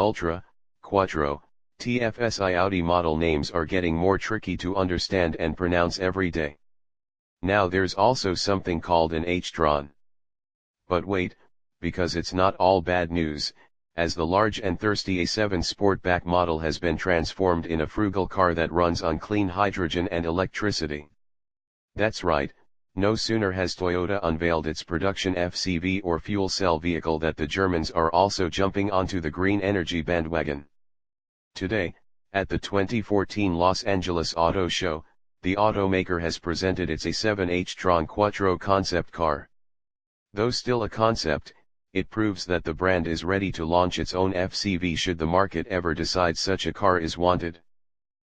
Ultra, Quattro, TFSI Audi model names are getting more tricky to understand and pronounce every day. Now there's also something called an h-tron. But wait, because it's not all bad news, as the large and thirsty A7 Sportback model has been transformed in a frugal car that runs on clean hydrogen and electricity. That's right, no sooner has Toyota unveiled its production FCV or fuel cell vehicle that the Germans are also jumping onto the green energy bandwagon. Today, at the 2014 Los Angeles Auto Show, the automaker has presented its A7 h-tron quattro concept car. Though still a concept, it proves that the brand is ready to launch its own FCV should the market ever decide such a car is wanted.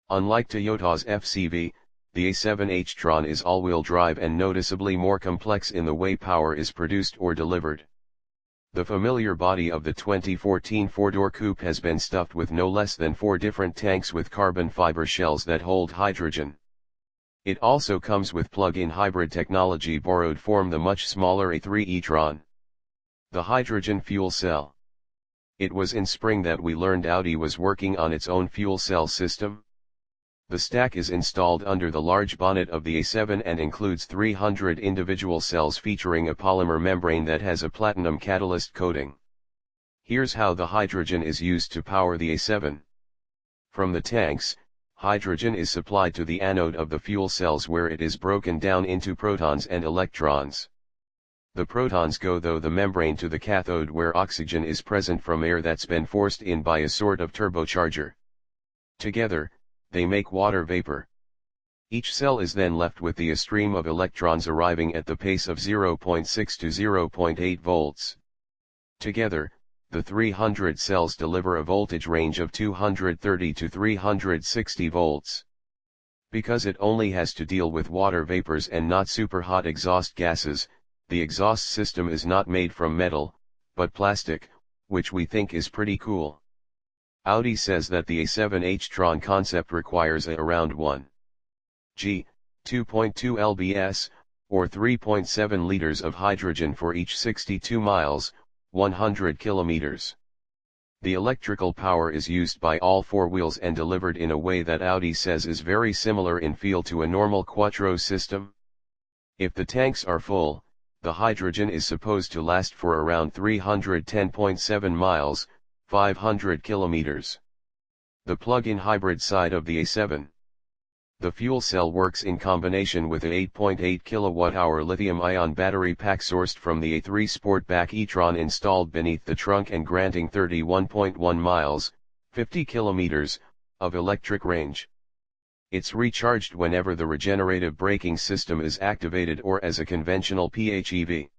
Unlike Toyota's FCV, the A7 h-tron is all-wheel drive and noticeably more complex in the way power is produced or delivered. The familiar body of the 2014 four-door coupe has been stuffed with no less than 4 different tanks with carbon fiber shells that hold hydrogen. It also comes with plug-in hybrid technology borrowed from the much smaller A3 e-tron. The hydrogen fuel cell. It was in spring that we learned Audi was working on its own fuel cell system. The stack is installed under the large bonnet of the A7 and includes 300 individual cells featuring a polymer membrane that has a platinum catalyst coating. Here's how the hydrogen is used to power the A7. From the tanks, hydrogen is supplied to the anode of the fuel cells where it is broken down into protons and electrons. The protons go through the membrane to the cathode where oxygen is present from air that's been forced in by a sort of turbocharger. Together, they make water vapor. Each cell is then left with a stream of electrons arriving at the pace of 0.6 to 0.8 volts. Together, the 300 cells deliver a voltage range of 230 to 360 volts. Because it only has to deal with water vapors and not super hot exhaust gases, the exhaust system is not made from metal, but plastic, which we think is pretty cool. Audi says that the A7 h-tron concept requires around 1 g, 2.2 lbs, or 3.7 liters of hydrogen for each 62 miles, 100 kilometers. The electrical power is used by all 4 wheels and delivered in a way that Audi says is very similar in feel to a normal quattro system. If the tanks are full, the hydrogen is supposed to last for around 310.7 miles, 500 kilometers. The plug-in hybrid side of the A7. The fuel cell works in combination with a 8.8 kWh lithium-ion battery pack sourced from the A3 Sportback e-tron installed beneath the trunk and granting 31.1 miles, 50 kilometers, of electric range. It's recharged whenever the regenerative braking system is activated or as a conventional PHEV.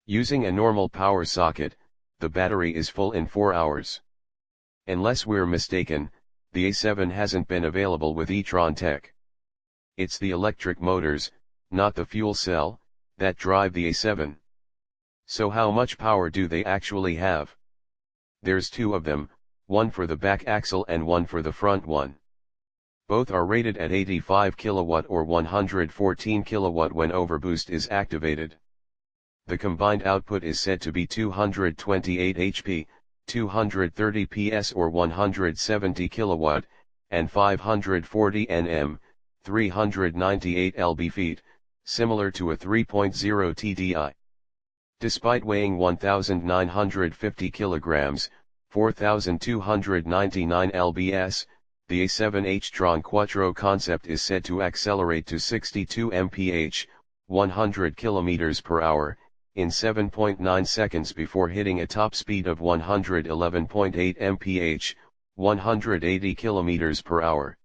Using a normal power socket, the battery is full in 4 hours. Unless we're mistaken, the A7 hasn't been available with e-tron tech. It's the electric motors, not the fuel cell, that drive the A7. So how much power do they actually have? There's 2 of them, one for the back axle and one for the front one. Both are rated at 85 kW or 114 kW when overboost is activated. The combined output is said to be 228 HP, 230 PS or 170 kW, and 540 Nm, 398 lb-ft, similar to a 3.0 TDI. Despite weighing 1,950 kg, 4,299 lbs, the A7 h-tron quattro concept is said to accelerate to 62 mph, 100 km per hour, in 7.9 seconds before hitting a top speed of 111.8 mph, 180 km per hour.